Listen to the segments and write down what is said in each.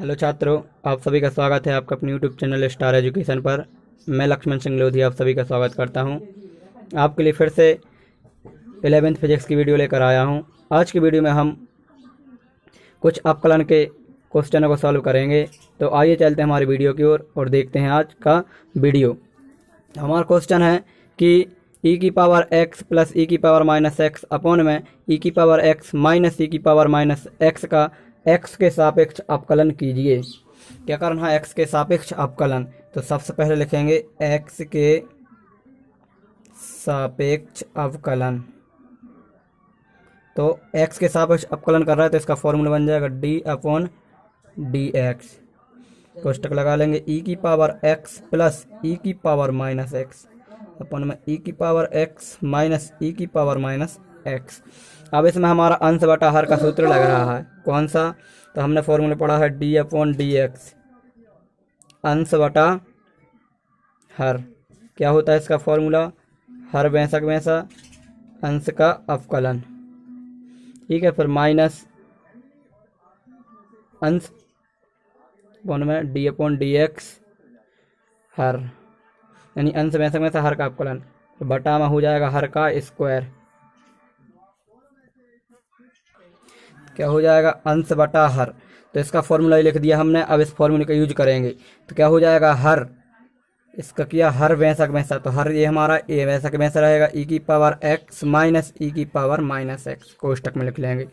Hello छात्रों, आप सभी का स्वागत है आपका अपने यूट्यूब चैनल स्टार एजुकेशन पर। मैं लक्ष्मण सिंह लोधी आप सभी का स्वागत करता हूं। आपके लिए फिर से 11वीं फिजिक्स की वीडियो लेकर आया हूं। आज की वीडियो में हम कुछ अपकलन के क्वेश्चनों को सॉल्व करेंगे। तो आइए चलते हैं हमारी वीडियो की ओर और देखते हैं आज का वीडियो। हमारा क्वेश्चन है कि e की पावर x प्लस e की पावर माइनस एक्स अपॉन में e की पावर x माइनस e की पावर माइनस एक्स का x के सापेक्ष अवकलन कीजिए। क्या करना है? x के सापेक्ष अवकलन। तो सबसे पहले लिखेंगे x के सापेक्ष अवकलन। तो x के सापेक्ष अवकलन कर रहा है तो इसका फॉर्मूला बन जाएगा d अपॉन डी एक्स। कोष्टक लगा लेंगे e की पावर x प्लस e की पावर माइनस एक्स अपन में e की पावर x माइनस e की पावर माइनस एक्स। अब इसमें हमारा अंश बटा हर का सूत्र लग रहा है। कौन सा? तो हमने फॉर्मूला पढ़ा है d अपॉन डी एक्स, अंश बटा हर। क्या होता है इसका फॉर्मूला? हर बेशक वैसा अंश का अवकलन। ठीक है, फिर माइनस अंश अपॉन में d अपॉन डी एक्स हर, यानी अंश बेशक में से हर का अवकलन। तो बटा में हो जाएगा हर का स्क्वायर। क्या हो जाएगा? अंश बटा हर। तो इसका फॉर्मूला लिख दिया हमने। अब इस फॉर्मूले का यूज करेंगे तो क्या हो जाएगा? हर, इसका किया हर बेशक में से, तो हर ये हमारा ए बेशक में से रहेगा e की पावर x माइनस e की पावर माइनस एक्स, कोष्टक में लिख लेंगे।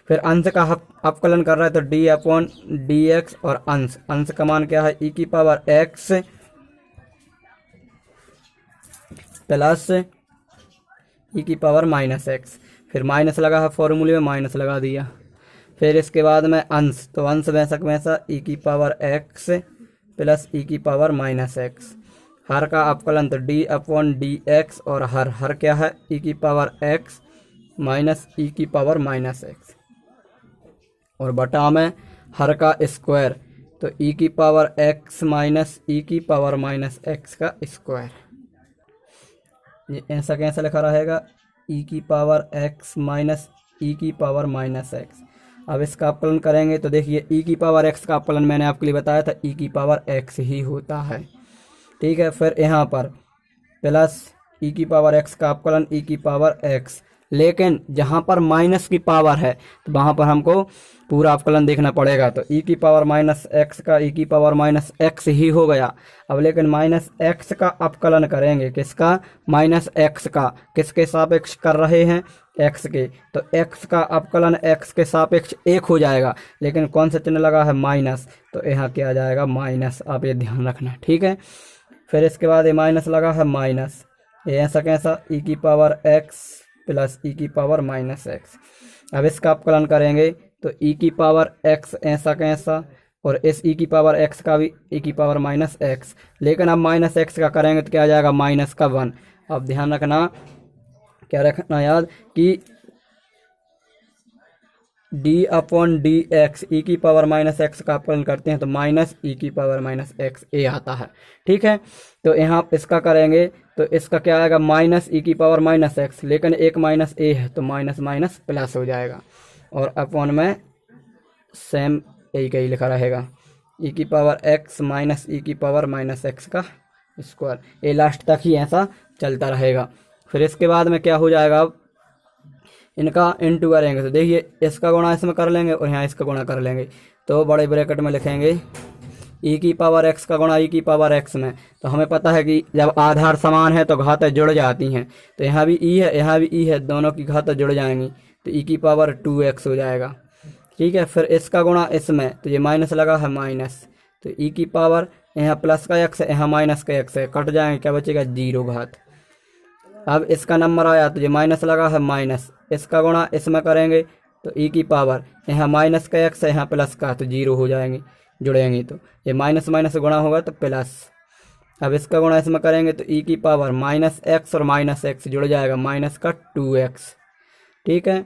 फिर अंश का अवकलन कर रहा है तो d अपॉन डी एक्स और अंश का मान क्या है? e की पावर x प्लस e की पावर माइनस एक्स। फिर माइनस लगा है, फॉर्मूले में माइनस लगा दिया। फिर इसके बाद में अंश, तो अंश बेशक में से e की पावर x प्लस e की पावर माइनस एक्स। हर का अवकलन तो d अपॉन डी एक्स और हर क्या है? e की पावर x माइनस e की पावर माइनस एक्स और बटा में हर का स्क्वायर, तो e की पावर x माइनस e की पावर माइनस एक्स का स्क्वायर। ये ऐसा कैसा लिखा रहेगा? e की पावर x माइनस e की पावर माइनस एक्स। अब इसका अवकलन करेंगे तो देखिए e की पावर x का अवकलन मैंने आपके लिए बताया था e की पावर x ही होता है। ठीक है, फिर यहाँ पर प्लस e की पावर x का अवकलन e की पावर x, लेकिन जहाँ पर माइनस की पावर है तो वहाँ पर हमको पूरा अवकलन देखना पड़ेगा। तो e की पावर माइनस एक्स का e की पावर माइनस एक्स ही हो गया। अब लेकिन माइनस एक्स का अवकलन करेंगे। किसका? माइनस एक्स का। किसके सापेक्ष कर रहे हैं? एक्स के। तो एक्स का अवकलन एक्स के सापेक्ष एक हो जाएगा, लेकिन कौन सा चिन्ह लगा है? माइनस। तो यहाँ क्या आ जाएगा? माइनस। आप ये ध्यान रखना, ठीक है। फिर इसके बाद ये माइनस लगा है माइनस, ये ऐसा कैसा? e की पावर x प्लस e की पावर माइनस एक्स। अब इसका अवकलन करेंगे तो e की पावर x ऐसा कैसा, और इस e की पावर x का भी e की पावर माइनस एक्स। लेकिन अब माइनस एक्स का करेंगे तो क्या आ जाएगा? माइनस का 1। अब ध्यान रखना, क्या रखना याद कि d अपॉन डी एक्स ई की पावर माइनस एक्स का अवकलन करते हैं तो माइनस e की पावर माइनस एक्स ए आता है। ठीक है, तो यहाँ इसका करेंगे तो इसका क्या आएगा? माइनस e की पावर माइनस एक्स, लेकिन एक माइनस ए है तो माइनस माइनस प्लस हो जाएगा और अपॉन में सेम यही का ही लिखा रहेगा e की पावर x माइनस e की पावर माइनस एक्स का स्क्वायर। ये लास्ट तक ही ऐसा चलता रहेगा। फिर इसके बाद में क्या हो जाएगा? अब इनका इनटू करेंगे तो देखिए इसका गुणा इसमें कर लेंगे और यहाँ इसका गुणा कर लेंगे। तो बड़े ब्रैकेट में लिखेंगे e की पावर x का गुणा e की पावर x में। तो हमें पता है कि जब आधार समान है तो घातें जुड़ जाती हैं। तो यहाँ भी e है, यहाँ भी e है, दोनों की घातें जुड़ जाएंगी तो e की पावर 2x हो जाएगा। ठीक है, फिर इसका गुणा इसमें, तो ये माइनस लगा है माइनस, तो e की पावर यहाँ प्लस का x है, यहाँ माइनस का x है, कट जाएंगे, क्या बचेगा? 0 घात। अब इसका नंबर आया तो ये माइनस लगा है माइनस, इसका गुणा इसमें करेंगे तो e की पावर यहाँ माइनस का x है, यहाँ प्लस का, तो 0 हो जाएंगे, जुड़ेंगे तो ये माइनस माइनस गुणा होगा तो प्लस। अब इसका गुणा इसमें करेंगे तो e की पावर माइनस एक्स और माइनस एक्स जुड़ जाएगा, माइनस का 2x। ठीक है,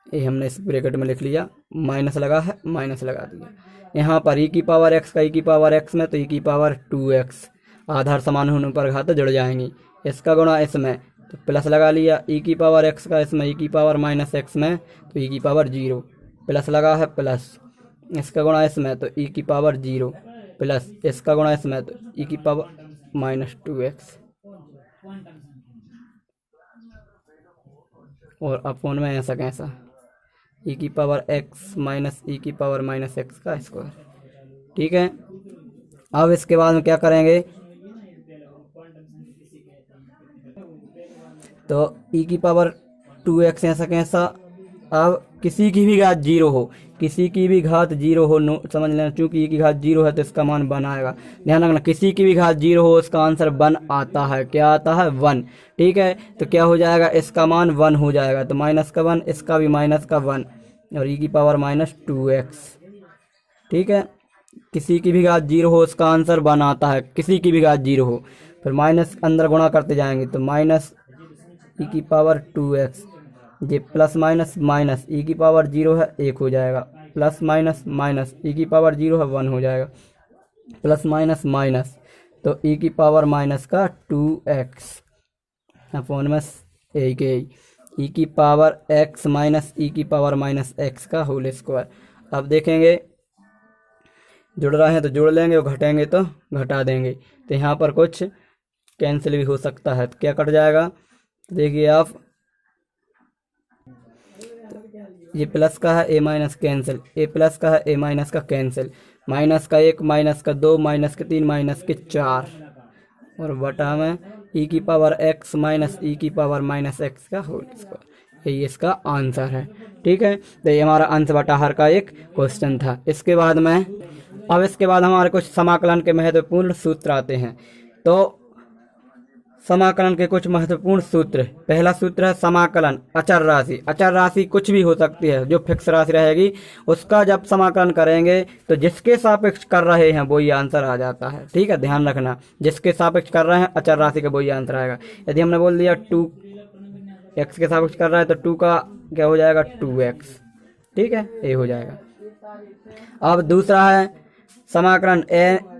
ये हमने इस ब्रैकेट में लिख लिया, माइनस लगा है माइनस लगा दिया। यहाँ पर e की पावर x का e की पावर x में, तो e की पावर 2x, आधार समान होने पर घात जुड़ जाएंगी। इसका गुणा इसमें तो प्लस लगा लिया, e की पावर x का इसमें e की पावर माइनस एक्स में, तो e की पावर 0, प्लस लगा है प्लस, इसका गुणा इसमें तो ई की पावर 0 प्लस इसका गुणा इसमें तो ई की पावर -2x और अपोन में ऐसा कैसा ई की पावर x माइनस ई की पावर -x का स्क्वायर। ठीक है, अब इसके बाद में क्या करेंगे, तो ई की पावर 2x ऐसा कैसा। अब किसी की भी घात 0 हो, किसी की भी घात 0 हो, समझ लेना, चूंकि ई की घात 0 है तो इसका मान 1 आएगा। ध्यान रखना, किसी की भी घात 0 हो उसका आंसर 1 आता है। क्या आता है? 1। ठीक है, तो क्या हो जाएगा, इसका मान 1 हो जाएगा, तो माइनस का 1, इसका भी माइनस का 1 और ई की पावर -2x। ठीक है, किसी की भी घात 0 हो उसका आंसर 1 आता है, किसी की भी घात 0 हो। फिर माइनस अंदर गुणा करते जाएंगे तो माइनस ई की पावर 2x, ये प्लस माइनस माइनस ई की पावर 0 है 1 हो जाएगा, प्लस माइनस माइनस ई की पावर 0 है 1 हो जाएगा, प्लस माइनस माइनस तो ई की पावर माइनस का 2x अपॉन में एक ई की पावर x माइनस ई की पावर -x का होल स्क्वायर। अब देखेंगे जुड़ रहे हैं तो जोड़ लेंगे और घटेंगे तो घटा देंगे, तो यहाँ पर कुछ कैंसिल भी हो सकता है, तो क्या कट जाएगा, देखिए आप, ये प्लस का है ए माइनस कैंसिल, ए प्लस का है ए माइनस का कैंसिल, माइनस का 1 माइनस का 2 माइनस के 3 माइनस के 4 और बटा में ई की पावर x माइनस ई की पावर -x का होल स्क्वायर। यही इसका आंसर है। ठीक है, तो ये हमारा अंश बटा हर का एक क्वेश्चन था। इसके बाद में अब इसके बाद हमारे कुछ समाकलन के महत्वपूर्ण सूत्र आते हैं। तो समाकलन के कुछ महत्वपूर्ण सूत्र, पहला सूत्र है समाकलन अचर राशि। अचर राशि कुछ भी हो सकती है, जो फिक्स राशि रहेगी उसका जब समाकलन करेंगे तो जिसके सापेक्ष कर रहे हैं वही आंसर आ जाता है। ठीक है, ध्यान रखना, जिसके सापेक्ष कर रहे हैं अचर राशि का वही आंसर आएगा। यदि हमने बोल दिया 2x के सापेक्ष कर रहा है तो 2 का क्या हो जाएगा 2x। ठीक है, ये हो जाएगा। अब दूसरा है समाकलन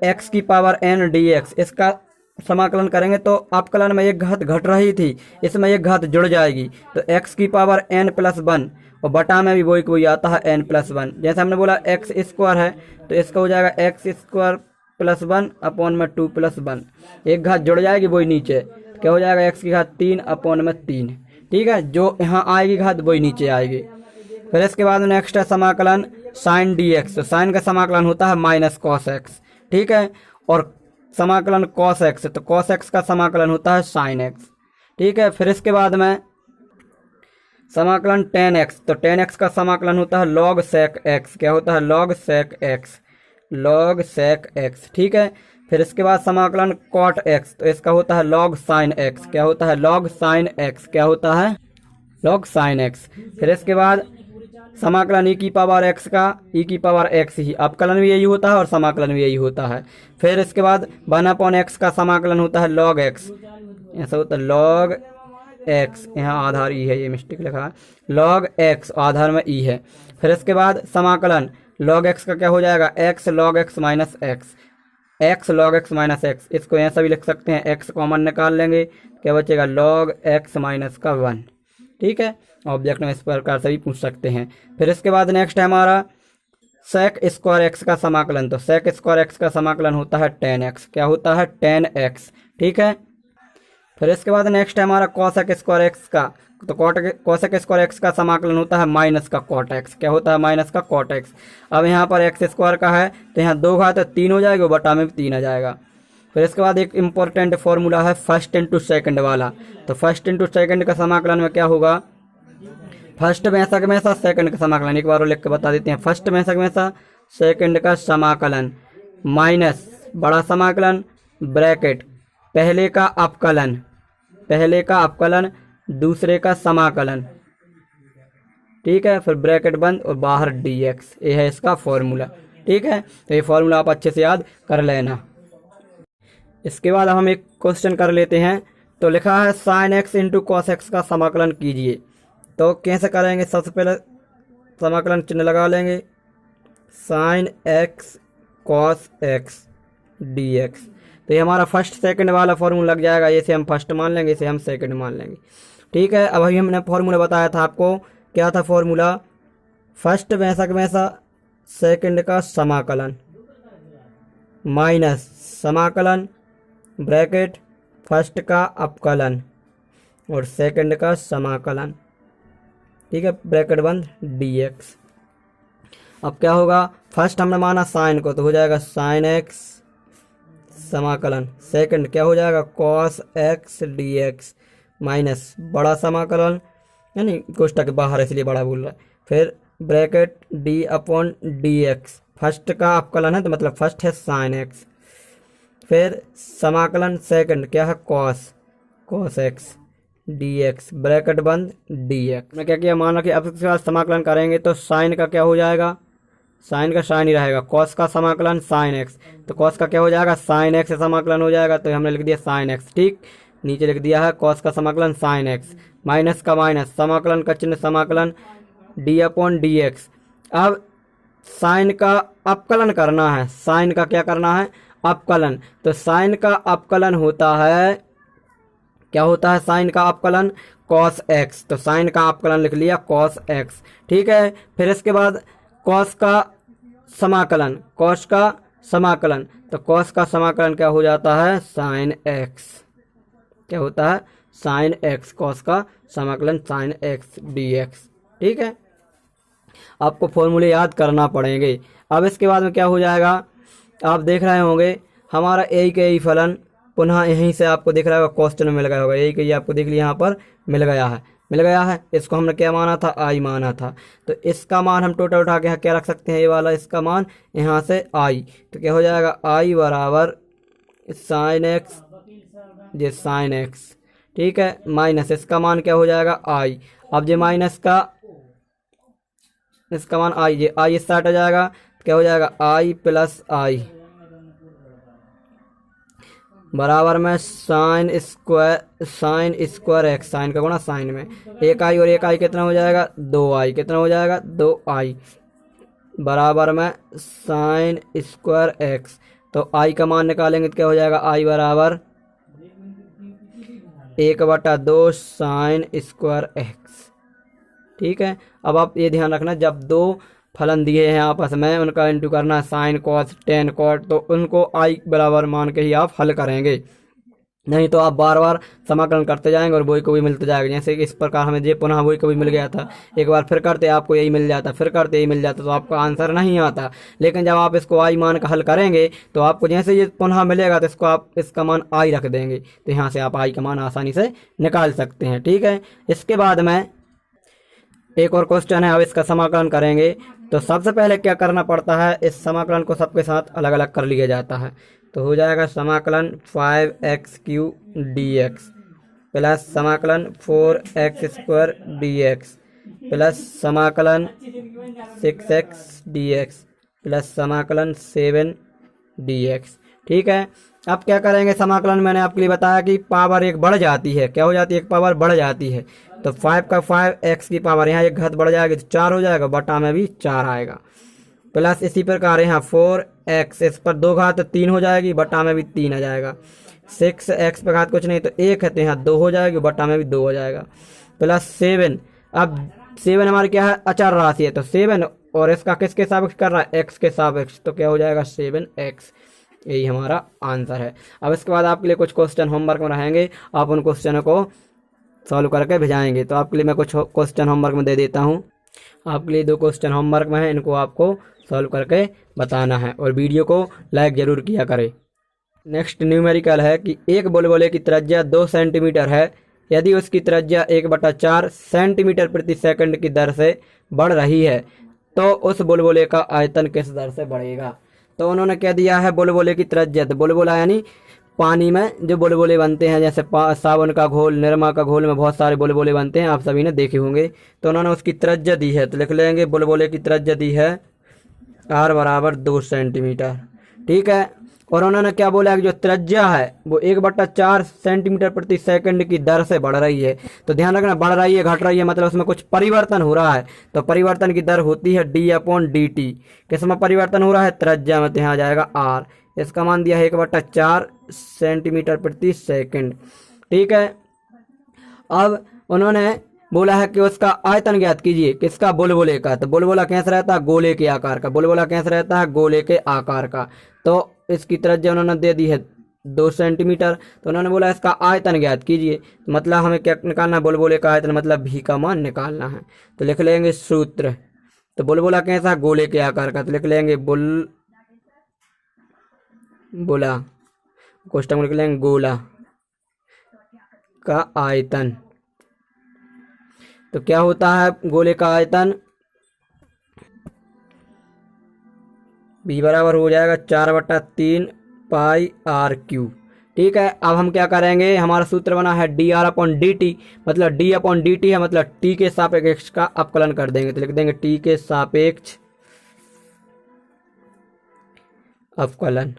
x की पावर n dx। इसका समाकलन करेंगे तो अपकलन में एक घात घट रही थी, इसमें एक घात जुड़ जाएगी, तो x की पावर n+1 और बटा में भी वही कोई आता है n+1। जैसे हमने बोला x स्क्वायर है तो इसका हो जाएगा x² +1 अपॉन में 2+1, एक घात जुड़ जाएगी वही नीचे, क्या हो जाएगा x की घात 3 अपॉन में 3। ठीक है, जो यहाँ आएगी घात वही नीचे आएगी। फिर इसके बाद नेक्स्ट है समाकलन साइन dx। तो साइन का समाकलन होता है -cos x। ठीक है, और समाकलन cos x, तो cos x का समाकलन होता है sin x। ठीक है, फिर इसके बाद में समाकलन tan x। तो tan x का समाकलन होता है log sec x। क्या होता है? log sec x, log sec x। ठीक है, फिर इसके बाद समाकलन cot x। तो इसका होता है log sin x। क्या होता है? log sin x। क्या होता है? log sin x। फिर इसके बाद समाकलन e की पावर x का e की पावर x ही, अपकलन भी यही होता है और समाकलन भी यही होता है। फिर इसके बाद 1/x का समाकलन होता है log x। ऐसा होता है log x, यहाँ आधार ई है, ये मिस्टेक लिखा है, log x आधार में ई है। फिर इसके बाद समाकलन log x का क्या हो जाएगा? x log x minus x, x log x minus x। इसको ऐसा भी लिख सकते हैं, x कॉमन निकाल लेंगे, क्या बचेगा? log x माइनस का 1। ठीक है, ऑब्जेक्ट में इस प्रकार से भी पूछ सकते हैं। फिर इसके बाद नेक्स्ट है हमारा sec स्क्वायर x का समाकलन। तो sec स्क्वायर x का समाकलन होता है tan x। क्या होता है? tan x। ठीक है, फिर इसके बाद नेक्स्ट है हमारा cosec स्क्वायर x का। तो cosec स्क्वायर x का समाकलन होता है माइनस का cot x। क्या होता है? माइनस का cot x। अब यहाँ पर x स्क्वायर का है तो यहाँ 2 घात 3 हो जाएगा, बटा में भी 3 आ जाएगा। फिर इसके बाद एक इम्पोर्टेंट फॉर्मूला है फर्स्ट इंटू सेकंड वाला। तो फर्स्ट इंटू सेकंड का समाकलन में क्या होगा? फर्स्ट में ऐसा हमेशा सेकंड का समाकलन, एक बार लिख के बता देते हैं। फर्स्ट में ऐसा हमेशा सेकंड का समाकलन माइनस बड़ा समाकलन ब्रैकेट पहले का अपकलन दूसरे का समाकलन। ठीक है, फिर ब्रैकेट बंद और बाहर dx। ये है इसका फॉर्मूला। ठीक है, तो ये फॉर्मूला आप अच्छे से याद कर लेना। इसके बाद हम एक क्वेश्चन कर लेते हैं। तो लिखा है sin x into cos x का समाकलन कीजिए। तो कैसे करेंगे? सबसे पहले समाकलन चिन्ह लगा लेंगे, sin x cos x dx। तो ये हमारा फर्स्ट सेकंड वाला फॉर्मूला लग जाएगा, इसे हम फर्स्ट मान लेंगे, इसे हम सेकंड मान लेंगे। ठीक है, अब अभी हमने फॉर्मूला बताया था आपको, क्या था फॉर्मूला? फर्स्ट में ऐसा सेकंड का समाकलन माइनस समाकलन ब्रैकेट फर्स्ट का अपकलन और सेकंड का समाकलन, ठीक है, ब्रैकेट बंद dx। अब क्या होगा, फर्स्ट हमने माना साइन को तो हो जाएगा साइन x समाकलन, सेकंड क्या हो जाएगा cos x dx माइनस बड़ा समाकलन यानी कोष्टक के बाहर इसलिए बड़ा बोल रहा है, फिर bracket d upon dx, first का अपकलन है तो मतलब फर्स्ट है साइन x, फिर समाकलन सेकंड क्या है cos x dx ब्रैकेट बंद dx। मैं क्या किया, माना कि अब इसके बाद समाकलन करेंगे तो साइन का क्या हो जाएगा, साइन का साइन ही रहेगा, कॉस का समाकलन साइन एक्स, तो कॉस का क्या हो जाएगा साइन एक्स समाकलन हो जाएगा, तो हमने लिख दिया साइन एक्स, ठीक, नीचे लिख दिया है कॉस का समाकलन साइन एक्स, माइनस का माइनस समाकलन का चिन्ह समाकलन डी अपॉन डी एक्स। अब साइन का अपकलन करना है, साइन का क्या करना है अपकलन, तो साइन का अपकलन होता है, क्या होता है साइन का अपकलन कॉस एक्स, तो साइन का अपकलन लिख लिया कॉस एक्स, ठीक है। फिर इसके बाद कॉस का समाकलन, कॉस का समाकलन, तो कॉस का समाकलन क्या हो जाता है साइन एक्स, क्या होता है साइन एक्स, कॉस का समाकलन साइन एक्स dx, ठीक है। आपको फॉर्मूले याद करना पड़ेंगे। अब इसके बाद में क्या हो जाएगा, आप देख रहे होंगे हमारा ए के ई फलन पुनः यहीं से आपको दिख रहा होगा क्वेश्चन में मिल गया होगा, ए के ई आपको देख लिया यहाँ पर मिल गया है, इसको हमने क्या माना था आई माना था, तो इसका मान हम टोटल उठा के क्या रख सकते हैं, ये वाला इसका मान यहाँ से आई, तो क्या हो जाएगा आई बराबर साइन एक्स ये साइन एक्स, ठीक है, माइनस इसका मान क्या हो जाएगा आई, अब ये माइनस का इसका मान आई, ये आई इससे हट जाएगा, क्या हो जाएगा आई प्लस आई बराबर में साइन स्क्वायर एक्स, साइन का गुणा साइन में, एक आई और एक आई कितना हो जाएगा दो आई, कितना हो जाएगा दो आई बराबर में साइन स्क्वायर एक्स, तो आई का मान निकालेंगे तो क्या हो जाएगा आई बराबर 1/2 साइन स्क्वायर एक्स, ठीक है। अब आप ये ध्यान रखना जब दो फलन दिए हैं आपस में उनका इंटू करना है साइन कॉस टेन कॉट, तो उनको आई बराबर मान के ही आप हल करेंगे, नहीं तो आप बार बार समाकलन करते जाएंगे और वही को भी मिलते जाएगा। जैसे कि इस प्रकार हमें जे पुनः वही को भी मिल गया था, एक बार फिर करते आपको यही मिल जाता, फिर करते यही मिल जाता, तो आपका आंसर नहीं आता। लेकिन जब आप इसको आई मान का हल करेंगे तो आपको जैसे ये पुनः मिलेगा तो इसको आप इसका मान आई रख देंगे, तो यहाँ से आप आई का मान आसानी से निकाल सकते हैं, ठीक है। इसके बाद में एक और क्वेश्चन है, अब इसका समाकलन करेंगे तो सबसे पहले क्या करना पड़ता है, इस समाकलन को सबके साथ अलग अलग कर लिया जाता है, तो हो जाएगा समाकलन 5x³ dx प्लस समाकलन 4x² dx प्लस समाकलन 6x dx प्लस समाकलन 7 dx, ठीक है। अब क्या करेंगे, समाकलन मैंने आपके लिए बताया कि पावर एक बढ़ जाती है, क्या हो जाती है एक पावर बढ़ जाती है, तो 5 का 5x की पावर यहाँ एक घात बढ़ जाएगी तो 4 हो जाएगा, बटा में भी 4 आएगा, प्लस इसी प्रकार यहाँ 4x, इस पर 2 घात 3 हो जाएगी, बटा में भी 3 आ जाएगा, 6x पर घात कुछ नहीं तो 1 है तो यहाँ 2 हो जाएगी, बटा में भी 2 हो जाएगा, प्लस 7, अब 7 हमारी क्या है अचर राशि है, तो 7 और इसका किसके सापेक्ष कर रहा है x के सापेक्ष, तो क्या हो जाएगा 7x, यही हमारा आंसर है। अब इसके बाद आपके लिए कुछ क्वेश्चन होमवर्क में रहेंगे, आप उन क्वेश्चनों को सॉल्व करके भेजाएंगे, तो आपके लिए मैं कुछ क्वेश्चन होमवर्क में दे देता हूँ। आपके लिए 2 क्वेश्चन होमवर्क में है, इनको आपको सॉल्व करके बताना है और वीडियो को लाइक ज़रूर किया करें। नेक्स्ट न्यूमेरिकल है कि एक बुलबुले की त्रिज्या 2 सेंटीमीटर है, यदि उसकी त्रिज्या 1/4 सेंटीमीटर प्रति सेकंड की दर से बढ़ रही है तो उस बुलबुले का आयतन किस दर से बढ़ेगा। तो उन्होंने क्या दिया है, बुलबुले की त्रिज्या, तो बुलबुला यानी पानी में जो बुलबुले बनते हैं, जैसे साबुन का घोल, निरमा का घोल में बहुत सारे बुलबुले बनते हैं, आप सभी ने देखे होंगे, तो उन्होंने उसकी त्रिज्या दी है, तो लिख लेंगे बुलबुले की त्रिज्या दी है r बराबर 2 सेंटीमीटर, ठीक है। और उन्होंने क्या बोला कि जो त्रिज्या है वो 1/4 सेंटीमीटर प्रति सेकंड की दर से बढ़ रही है, तो ध्यान रखना बढ़ रही है घट रही है मतलब उसमें कुछ परिवर्तन हो रहा है, तो परिवर्तन की दर होती है d/dt, किसमें परिवर्तन हो रहा है त्रिज्या में, तो यहाँ आ जाएगा r, इसका मान दिया है 1/4 सेंटीमीटर प्रति सेकंड, ठीक है। अब उन्होंने बोला है कि उसका आयतन ज्ञात कीजिए, किसका, बुलबुले का। तो बुलबुला कैसा रहता है, गोले के आकार का। बुलबुला कैसा रहता है, गोले के आकार का। तो इसकी त्रिज्या उन्होंने दे दी है 2 सेंटीमीटर। तो उन्होंने बोला इसका आयतन ज्ञात कीजिए, मतलब हमें क्या निकालना है, बुलबुले का आयतन मतलब भी का मान निकालना है। तो लिख लेंगे सूत्र। तो बुलबुला कैसा, गोले के आकार का। तो लिख लेंगे बुलबुला, कोष्टक में लिख लेंगे गोला का आयतन। तो क्या होता है गोले का आयतन, b बराबर हो जाएगा 4/3 पाई आर क्यू। ठीक है, अब हम क्या करेंगे, हमारा सूत्र बना है dr/dt, मतलब d/dt है, मतलब t के सापेक्ष का अवकलन कर देंगे। तो लिख देंगे t के सापेक्ष अवकलन।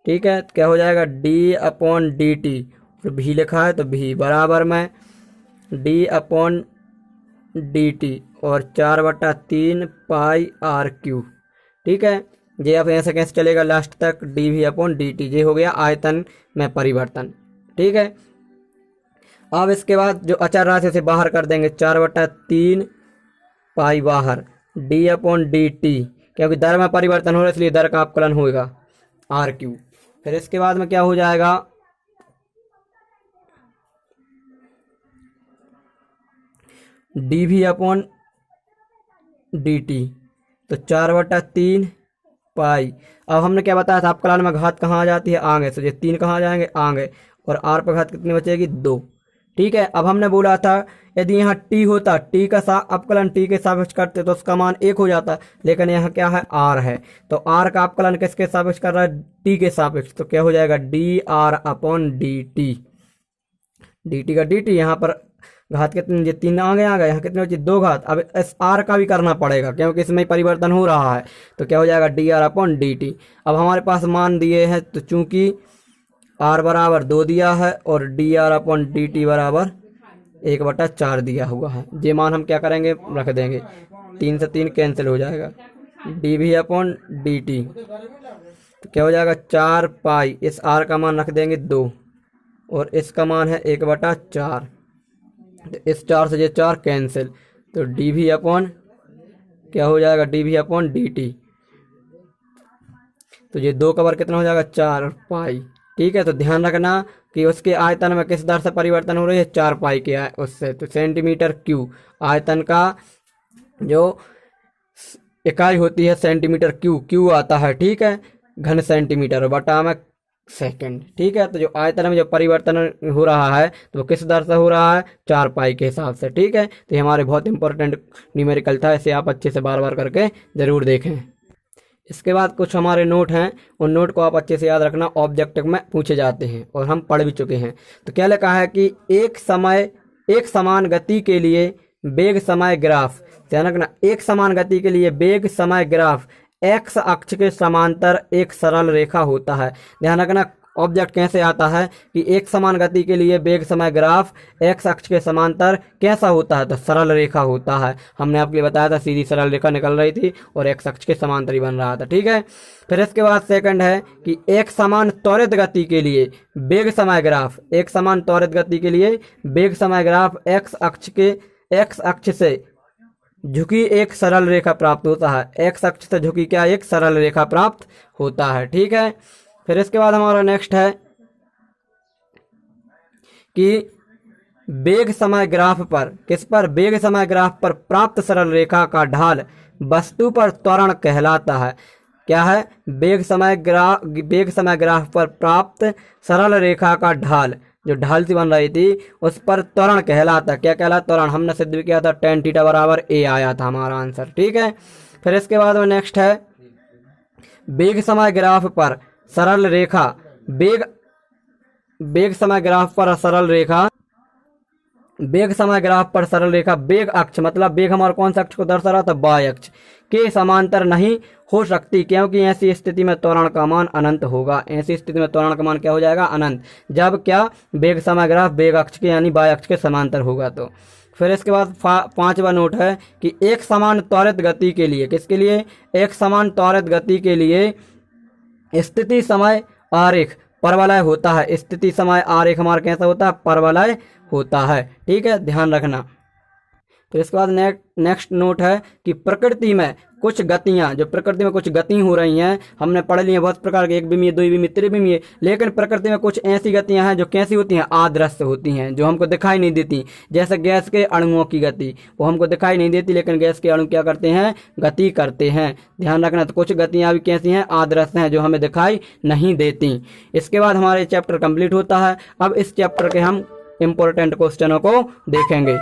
ठीक है, क्या हो जाएगा d/dt, और भी लिखा है तो भी बराबर में d/dt और 4/3 पाई आर क्यू। ठीक है, ये अब ऐसे कैसे चलेगा लास्ट तक, dv/dt, ये हो गया आयतन में परिवर्तन। ठीक है, अब इसके बाद जो अचर राशि से बाहर कर देंगे, 4/3 पाई बाहर d/dt, क्योंकि दर में परिवर्तन हो रहा है इसलिए दर का अवकलन होगा आर क्यू। फिर इसके बाद में क्या हो जाएगा, dv/dt, तो 4/3 पाई। अब हमने क्या बताया था, अवकलन में घात कहाँ आ जाती है, आगे। तो ये 3 कहाँ आ जाएंगे, आगे, और आर पर घात कितनी बचेगी, 2। ठीक है, अब हमने बोला था यदि यहाँ t होता, t का अवकलन t के सापेक्ष करते तो उसका मान 1 हो जाता, लेकिन यहाँ क्या है, r है। तो r का अवकलन किसके सापेक्ष कर रहा है, t के सापेक्ष। तो क्या हो जाएगा dr/dt, dt का dt, यहाँ पर घात कितनी, 3 आ गए, यहाँ कितने बचे, 2 घात। अब इस आर का भी करना पड़ेगा क्योंकि इसमें परिवर्तन हो रहा है। तो क्या हो जाएगा dr/dt। अब हमारे पास मान दिए हैं, तो चूंकि r बराबर 2 दिया है और dr/dt बराबर 1/4 दिया हुआ है, ये मान हम क्या करेंगे, रख देंगे। 3 से 3 कैंसिल हो जाएगा, dv/dt। तो क्या हो जाएगा 4 पाई, इस r का मान रख देंगे 2 और इसका मान है 1/4। तो इस 4 से ये 4 कैंसिल, तो dv/ क्या हो जाएगा, dv/dt। तो ये 2 का वर्ग कितना हो जाएगा, 4 पाई। ठीक है, तो ध्यान रखना कि उसके आयतन में किस दर से परिवर्तन हो रही है, 4 पाई के उससे। तो सेंटीमीटर क्यू, आयतन का जो इकाई होती है सेंटीमीटर क्यू, क्यू आता है, ठीक है, घन सेंटीमीटर बटा में सेकंड। ठीक है, तो जो आयतन में जो परिवर्तन हो रहा है तो वो किस दर से हो रहा है, 4 पाई के हिसाब से। ठीक है, तो ये हमारे बहुत इंपॉर्टेंट न्यूमेरिकल था, इसे आप अच्छे से बार बार करके ज़रूर देखें। इसके बाद कुछ हमारे नोट हैं, उन नोट को आप अच्छे से याद रखना, ऑब्जेक्टिव में पूछे जाते हैं और हम पढ़ भी चुके हैं। तो क्या लिखा है कि एक समान गति के लिए वेग समय ग्राफ, ध्यान रखना, एक समान गति के लिए वेग समय ग्राफ एक्स अक्ष के समांतर एक सरल रेखा होता है। ध्यान रखना, ऑब्जेक्ट कैसे आता है कि एक समान गति के लिए वेग समय ग्राफ एक्स अक्ष के समांतर कैसा होता है, तो सरल रेखा होता है। हमने आपके लिए बताया था सीधी सरल रेखा निकल रही थी और एक्स अक्ष के समांतर ही बन रहा था। ठीक है, फिर इसके बाद सेकंड है कि एक समान त्वरित गति के लिए वेग समय ग्राफ, एक समान त्वरित गति के लिए वेग समय ग्राफ एक्स अक्ष से झुकी एक सरल रेखा प्राप्त होता है। एक्स अक्ष से झुकी क्या, एक सरल रेखा प्राप्त होता है। ठीक है, फिर इसके बाद हमारा नेक्स्ट है कि वेग समय ग्राफ पर, किस पर, वेग समय ग्राफ पर प्राप्त सरल रेखा का ढाल वस्तु पर त्वरण कहलाता है। क्या है, वेग समय ग्राफ पर प्राप्त सरल रेखा का ढाल, जो ढाल सी बन रही थी उस पर त्वरण कहलाता। क्या कहलाता, त्वरण। हमने सिद्ध भी किया था, tan θ बराबर a आया था हमारा आंसर। ठीक है, फिर इसके बाद में नेक्स्ट है वेग समय ग्राफ पर सरल रेखा, वेग समय ग्राफ पर सरल रेखा, वेग समय ग्राफ पर सरल रेखा वेग अक्ष, मतलब वेग हमारा कौन सा अक्ष को दर्शा रहा था, y अक्ष के समांतर नहीं हो सकती, क्योंकि ऐसी स्थिति में त्वरण का मान अनंत होगा। ऐसी स्थिति में त्वरण का मान क्या हो जाएगा, अनंत, जब क्या, वेग समय ग्राफ वेग अक्ष के यानी y अक्ष के समांतर होगा। तो फिर इसके बाद 5वां नोट है कि एक समान त्वरित गति के लिए, किसके लिए, एक समान त्वरित गति के लिए स्थिति समय आरेख परवलय होता है। स्थिति समय आरेख हमारा कैसा होता है, परवलय होता है। ठीक है, ध्यान रखना। फिर इसके बाद नेक्स्ट नोट है कि प्रकृति में कुछ गतियां, जो प्रकृति में कुछ गति हो रही हैं, हमने पढ़ ली है बहुत प्रकार के, एक विमीय, दो विमीय, त्रिविमीय, लेकिन प्रकृति में कुछ ऐसी गतियां हैं जो कैसी होती हैं, अदृश्य होती हैं, जो हमको दिखाई नहीं देती। जैसे गैस के अणुओं की गति, वो हमको दिखाई नहीं देती, लेकिन गैस के अणु क्या करते हैं, गति करते हैं। ध्यान रखना। तो कुछ गतियां भी कैसी हैं, अदृश्य हैं, जो हमें दिखाई नहीं देती। इसके बाद हमारे चैप्टर कंप्लीट होता है। अब इस चैप्टर के हम इंपॉर्टेंट क्वेश्चनों को देखेंगे।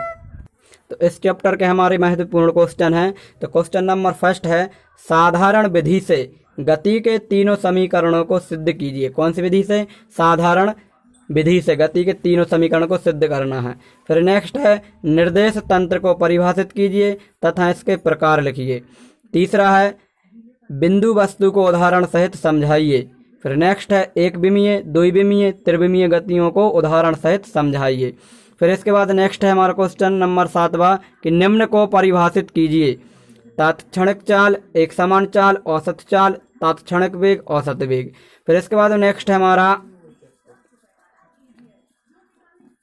तो इस चैप्टर के हमारे महत्वपूर्ण क्वेश्चन हैं। तो क्वेश्चन नंबर फर्स्ट है, साधारण विधि से गति के तीनों समीकरणों को सिद्ध कीजिए। कौन सी विधि से, साधारण विधि से गति के तीनों समीकरणों को सिद्ध करना है। फिर नेक्स्ट है, निर्देश तंत्र को परिभाषित कीजिए तथा इसके प्रकार लिखिए। तीसरा है, बिंदु वस्तु को उदाहरण सहित समझाइए। फिर नेक्स्ट है, एक विमीय, द्विविमीय, त्रिविमीय गतियों को उदाहरण सहित समझाइए। फिर इसके बाद नेक्स्ट है हमारा क्वेश्चन नंबर 7वां कि निम्न को परिभाषित कीजिए। तात्क्षणिक चाल, एक समान चाल, औसत चाल, तात्क्षणिक वेग, औसत वेग। फिर इसके बाद नेक्स्ट है हमारा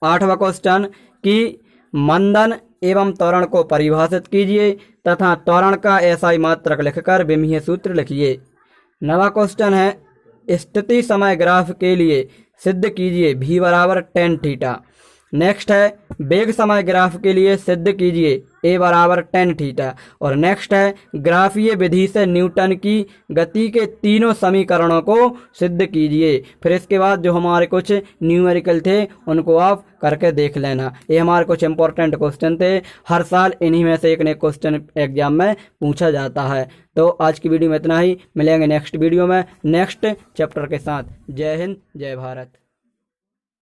8वां क्वेश्चन कि मंदन एवं त्वरण को परिभाषित कीजिए तथा त्वरण का एसआई मात्रक लिखकर विमीय सूत्र लिखिए। 9वां क्वेश्चन है, स्थिति समय ग्राफ के लिए सिद्ध कीजिए v बराबर tan थीटा। नेक्स्ट है, वेग समय ग्राफ के लिए सिद्ध कीजिए a बराबर tan थीटा। और नेक्स्ट है, ग्राफीय विधि से न्यूटन की गति के तीनों समीकरणों को सिद्ध कीजिए। फिर इसके बाद जो हमारे कुछ न्यूमेरिकल थे उनको आप करके देख लेना। ये हमारे कुछ इंपॉर्टेंट क्वेश्चन थे, हर साल इन्हीं में से एक नए क्वेश्चन एग्जाम में पूछा जाता है। तो आज की वीडियो में इतना ही, मिलेंगे नेक्स्ट वीडियो में नेक्स्ट चैप्टर के साथ। जय हिंद, जय भारत।